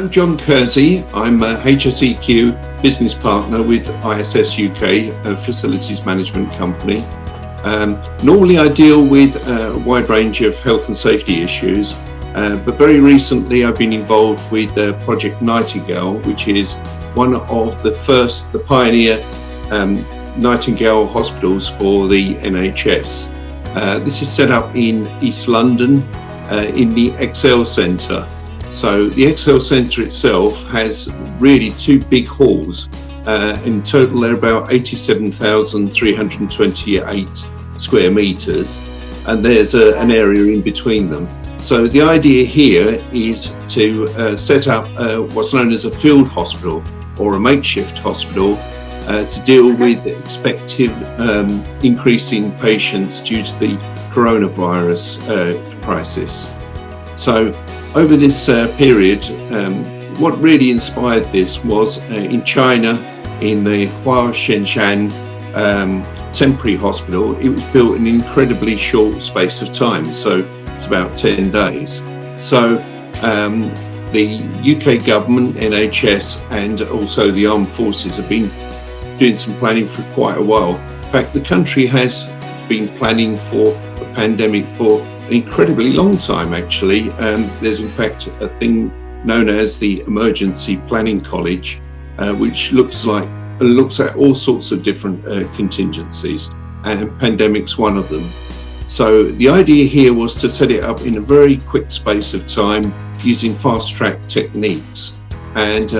I'm John Kersey. I'm a HSEQ business partner with ISS UK, a facilities management company. Normally I deal with a wide range of health and safety issues, but very recently I've been involved with Project Nightingale, which is one of the pioneer Nightingale hospitals for the NHS. This is set up in East London in the Excel Centre. So the Excel Centre itself has really two big halls. In total they're about 87,328 square metres, and there's an area in between them. So the idea here is to set up what's known as a field hospital or a makeshift hospital to deal with the expected increase in patients due to the coronavirus crisis. So over this period, what really inspired this was in China, in the Shenzhen temporary hospital. It was built in an incredibly short space of time, so it's about 10 days. So the UK government, NHS, and also the armed forces have been doing some planning for quite a while. In fact, the country has been planning for a pandemic for an incredibly long time, actually. There's in fact a thing known as the Emergency Planning College, which looks at all sorts of different contingencies, and pandemic's one of them. So the idea here was to set it up in a very quick space of time using fast-track techniques. And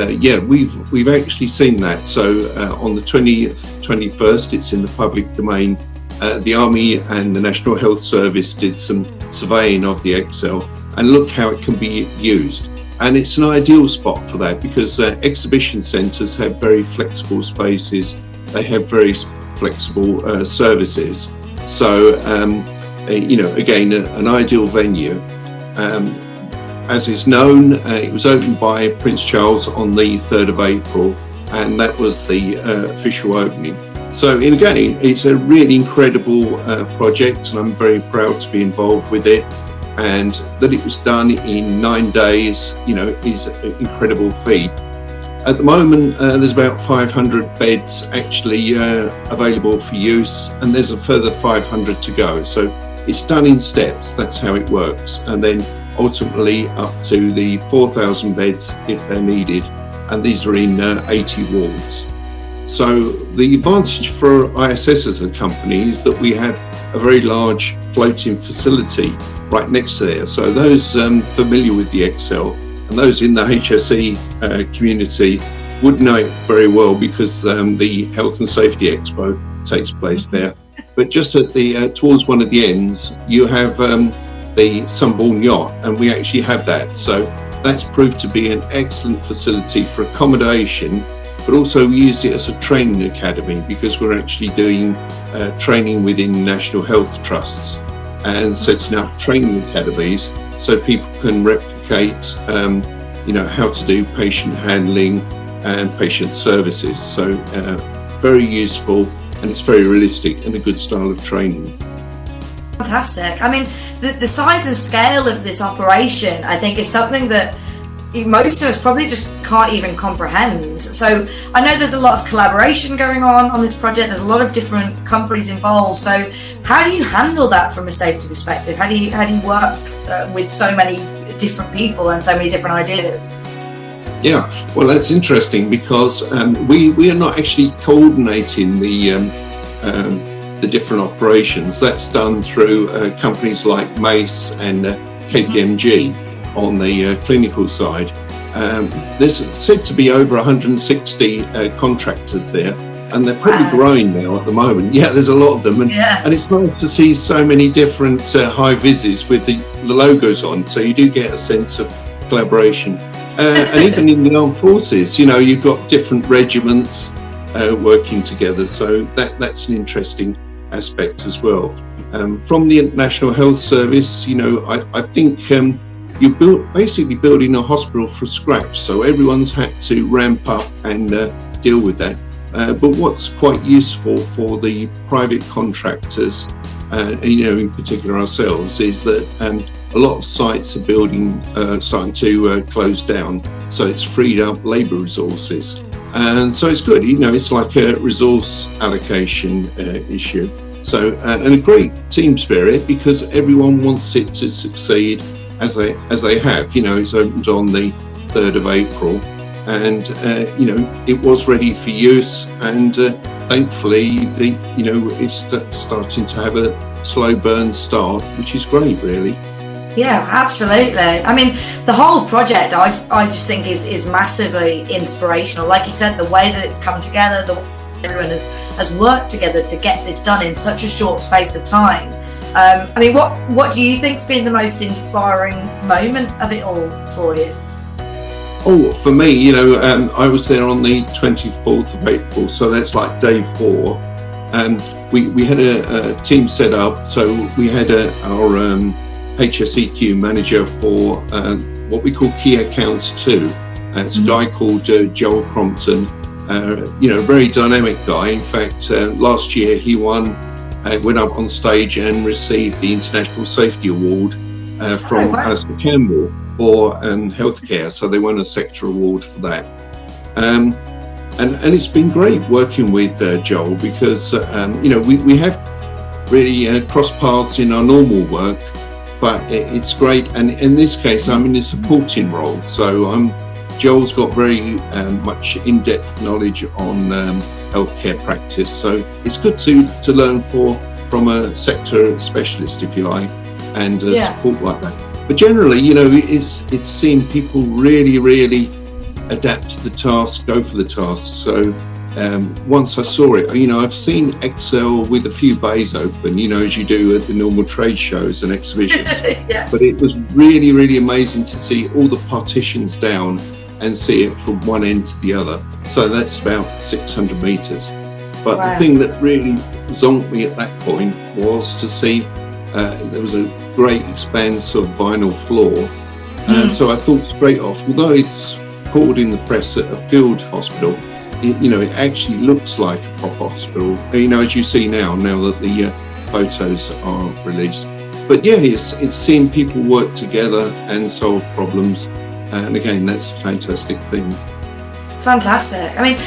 we've actually seen that. So on the 21st, it's in the public domain. The Army and the National Health Service did some surveying of the Excel, and look how it can be used. And it's an ideal spot for that because exhibition centres have very flexible spaces. They have very flexible services. So, again, an ideal venue. As is known, it was opened by Prince Charles on the 3rd of April, and that was the official opening. So again, it's a really incredible project, and I'm very proud to be involved with it. And that it was done in 9 days, is an incredible feat. At the moment, there's about 500 beds actually available for use, and there's a further 500 to go. So it's done in steps. That's how it works. And then ultimately up to the 4,000 beds if they're needed. And these are in 80 wards. So the advantage for ISS as a company is that we have a very large floating facility right next to there. So those familiar with the Excel and those in the HSE community would know it very well because the Health and Safety Expo takes place there. But just at the towards one of the ends, you have the Sunborn yacht, and we actually have that. So that's proved to be an excellent facility for accommodation, but also we use it as a training academy because we're actually doing training within national health trusts and setting up training academies so people can replicate, how to do patient handling and patient services. So very useful, and it's very realistic and a good style of training. Fantastic. I mean, the size and scale of this operation, I think, is something that most of us probably just can't even comprehend. So I know there's a lot of collaboration going on this project. There's a lot of different companies involved. So how do you handle that from a safety perspective? How do you work with so many different people and so many different ideas? Yeah, well, that's interesting because we are not actually coordinating the different operations. That's done through companies like MACE and KPMG. On the clinical side. There's said to be over 160 contractors there, and they're probably growing now at the moment. Yeah, there's a lot of them, and it's nice to see so many different high vises with the logos on, so you do get a sense of collaboration. And even in the armed forces, you've got different regiments working together, so that's an interesting aspect as well. From the National Health Service, I think you're basically building a hospital from scratch, so everyone's had to ramp up and deal with that. But what's quite useful for the private contractors, in particular ourselves, is that a lot of sites are starting to close down, so it's freed up labour resources, and so it's good. It's like a resource allocation issue. So and a great team spirit, because everyone wants it to succeed as they have. It's opened on the 3rd of April, and it was ready for use, and thankfully it's starting to have a slow burn start, which is great, really. Yeah, absolutely. I mean, the whole project I just think is massively inspirational. Like you said, the way that it's come together, the way everyone has worked together to get this done in such a short space of time. I mean, what do you think's been the most inspiring moment of it all for you? Oh, for me, I was there on the 24th of April, so that's like day 4, and we had a team set up. So we had our HSEQ manager for what we call Key Accounts 2. It's a guy called Joel Crompton, a very dynamic guy. In fact, last year he went up on stage and received the International Safety Award from Alistair Campbell for healthcare. So they won a sector award for that. And it's been great working with Joel, because we have really crossed paths in our normal work, but it's great. And in this case, I'm in a supporting role, so Joel's got very much in-depth knowledge on healthcare practice, so it's good to learn from a sector specialist, if you like, and support like that. But generally, it's seeing people really, really adapt to the task, go for the task. So once I saw it, I've seen Excel with a few bays open, as you do at the normal trade shows and exhibitions. Yeah. But it was really, really amazing to see all the partitions down and see it from one end to the other. So that's about 600 metres. But the thing that really zonked me at that point was to see there was a great expanse of vinyl floor. And so I thought straight off, although it's called in the press a field hospital, it actually looks like a proper hospital, as you see now that the photos are released. But yeah, it's seeing people work together and solve problems. And again, that's a fantastic thing. Fantastic. I mean,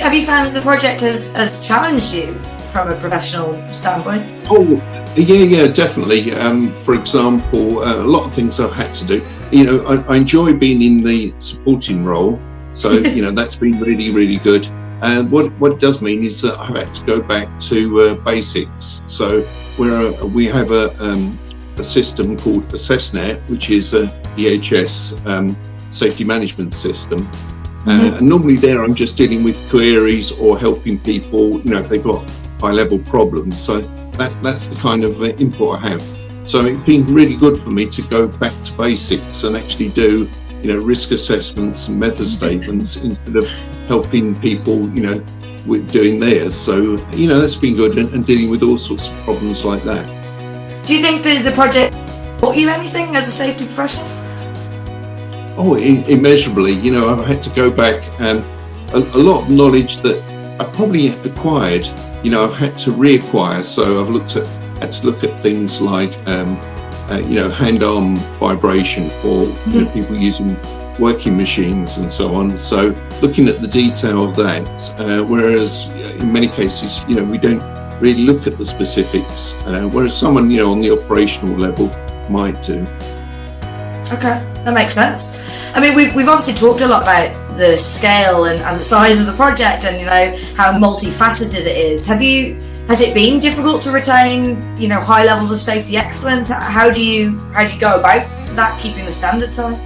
have you found that the project has challenged you from a professional standpoint? Oh, yeah, definitely. For example, a lot of things I've had to do. I enjoy being in the supporting role, so that's been really, really good. And what it does mean is that I've had to go back to basics. So we have a system called AssessNet, which is a EHS safety management system. And normally there I'm just dealing with queries or helping people, if they've got high-level problems. So that's the kind of input I have. So it's been really good for me to go back to basics and actually do, risk assessments and method statements instead of helping people, with doing theirs. So, that's been good, and dealing with all sorts of problems like that. Do you think the project taught you anything as a safety professional? Oh, immeasurably. I've had to go back, and a lot of knowledge that I probably acquired, I've had to reacquire. So I've had to look at things like, hand-arm vibration for people using working machines and so on. So looking at the detail of that, whereas in many cases, we don't really look at the specifics, whereas someone, on the operational level might do. Okay, that makes sense. I mean, we've obviously talked a lot about the scale and the size of the project, and how multifaceted it is. Has it been difficult to retain high levels of safety excellence? How do you go about that, keeping the standards high?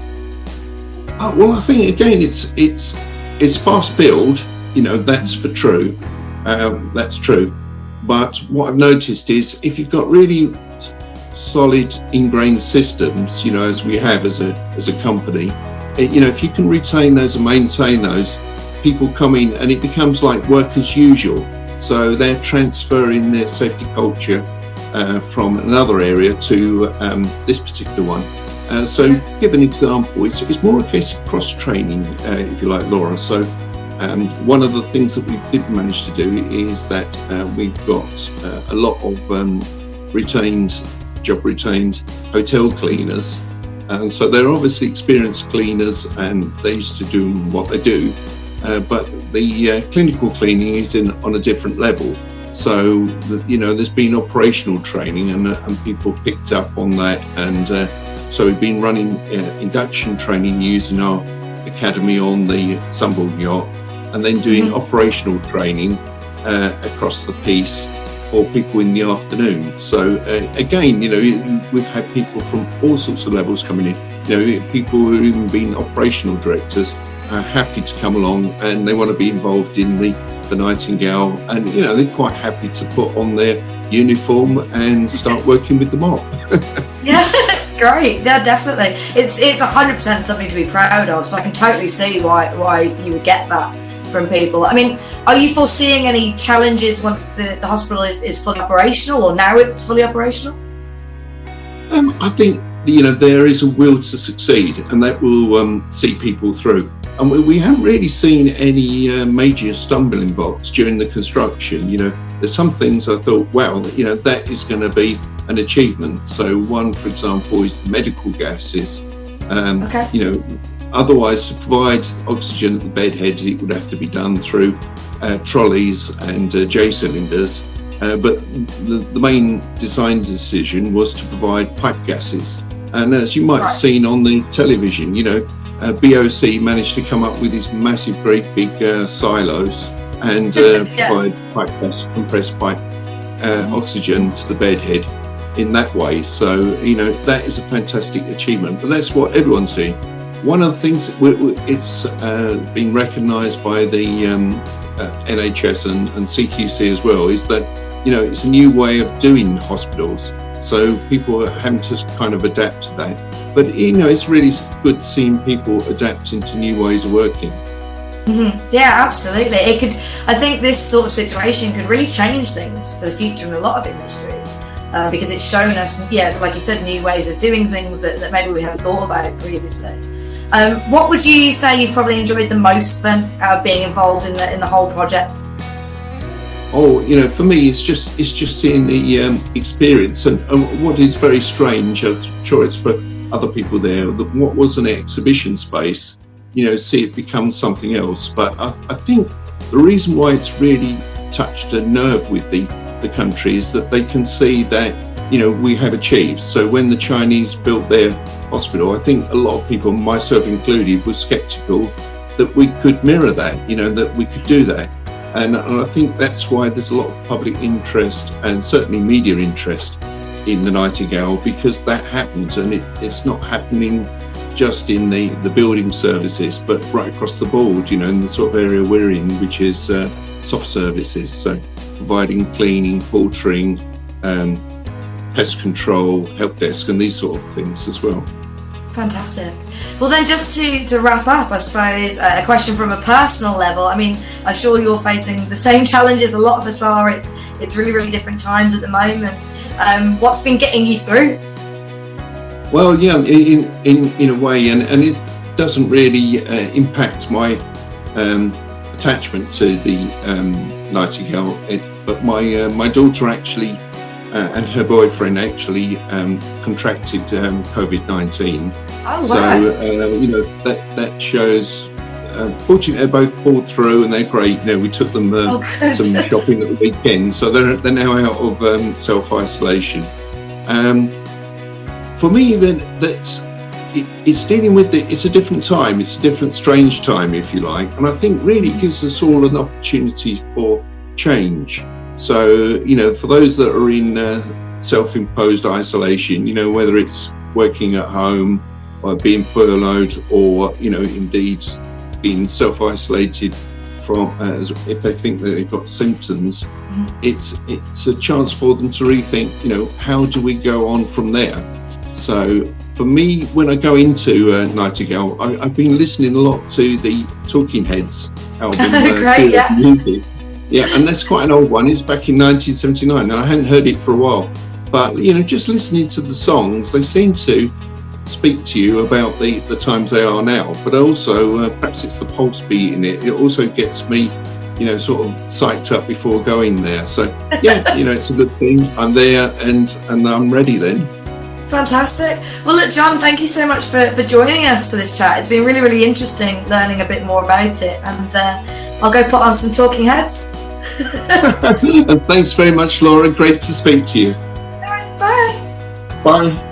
Well, I think again it's fast build. That's for true. That's true. But what I've noticed is if you've got really solid ingrained systems, as we have as a company, if you can retain those and maintain those, people come in and it becomes like work as usual. So they're transferring their safety culture from another area to this particular one. So to give an example, it's more a case of cross-training, if you like, Laura. So one of the things that we did manage to do is that we've got a lot of retained job retained hotel cleaners. And so they're obviously experienced cleaners and they're used to doing what they do. But the clinical cleaning is on a different level. So, there's been operational training and people picked up on that. And so we've been running induction training using our academy on the Sunborn yacht, and then doing operational training across the piece for people in the afternoon. So again, we've had people from all sorts of levels coming in. People who've even been operational directors are happy to come along and they want to be involved in the Nightingale, and they're quite happy to put on their uniform and start working with the mob. Yeah, it's great. Yeah, definitely. It's 100% something to be proud of. So I can totally see why you would get that from people. I mean, are you foreseeing any challenges once the hospital is fully operational, or now it's fully operational? I think there is a will to succeed, and that will see people through. And we haven't really seen any major stumbling blocks during the construction. There's some things I thought, wow, that is going to be an achievement. So one, for example, is the medical gases. Okay. Otherwise, to provide oxygen at the bed heads, it would have to be done through trolleys and J cylinders. But the main design decision was to provide pipe gases. And as you might have seen on the television, BOC managed to come up with these massive, great big silos and provide pipe gas, compressed pipe oxygen to the bed head in that way. So, that is a fantastic achievement. But that's what everyone's doing. One of the things, it's been recognised by the NHS and CQC as well, is that, it's a new way of doing hospitals. So people are having to kind of adapt to that. But, it's really good seeing people adapting to new ways of working. Mm-hmm. Yeah, absolutely. I think this sort of situation could really change things for the future in a lot of industries. Because it's shown us, like you said, new ways of doing things that maybe we hadn't thought about previously. What would you say you've probably enjoyed the most then out of being involved in the whole project? Oh, for me, it's just seeing the experience, and what is very strange, I'm sure it's for other people there, that what was an exhibition space, see it become something else. But I think the reason why it's really touched a nerve with the country is that they can see that, we have achieved. So when the Chinese built their hospital, I think a lot of people, myself included, were sceptical that we could mirror that, that we could do that. And I think that's why there's a lot of public interest and certainly media interest in the Nightingale, because that happens, and it's not happening just in the building services, but right across the board, in the sort of area we're in, which is soft services. So providing cleaning, portering, pest control, help desk, and these sort of things as well. Fantastic. Well, then, just to wrap up, I suppose, a question from a personal level. I mean, I'm sure you're facing the same challenges a lot of us are. It's really, really different times at the moment. What's been getting you through? Well, yeah, in a way, and it doesn't really impact my attachment to the Nightingale. But my daughter actually and her boyfriend actually contracted COVID-19. Oh, wow. So that shows. Fortunately, they're both pulled through and they're great. We took them some shopping at the weekend, so they're now out of self-isolation. For me, it's dealing with it's a different time. It's a different, strange time, if you like, and I think really it gives us all an opportunity for change. So, for those that are in self-imposed isolation, whether it's working at home or being furloughed or, indeed being self-isolated from if they think that they've got symptoms, it's a chance for them to rethink, how do we go on from there? So for me, when I go into Nightingale, I've been listening a lot to the Talking Heads album. Great, yeah. Music. Yeah, and that's quite an old one. It's back in 1979, and I hadn't heard it for a while. But, just listening to the songs, they seem to speak to you about the times they are now. But also, perhaps it's the pulse beat in it. It also gets me sort of psyched up before going there. So yeah, it's a good thing. I'm there and I'm ready then. Fantastic. Well, look, John, thank you so much for joining us for this chat. It's been really, really interesting learning a bit more about it, and I'll go put on some talking heads. And thanks very much, Laura. Great to speak to you. No worries. Bye. Bye.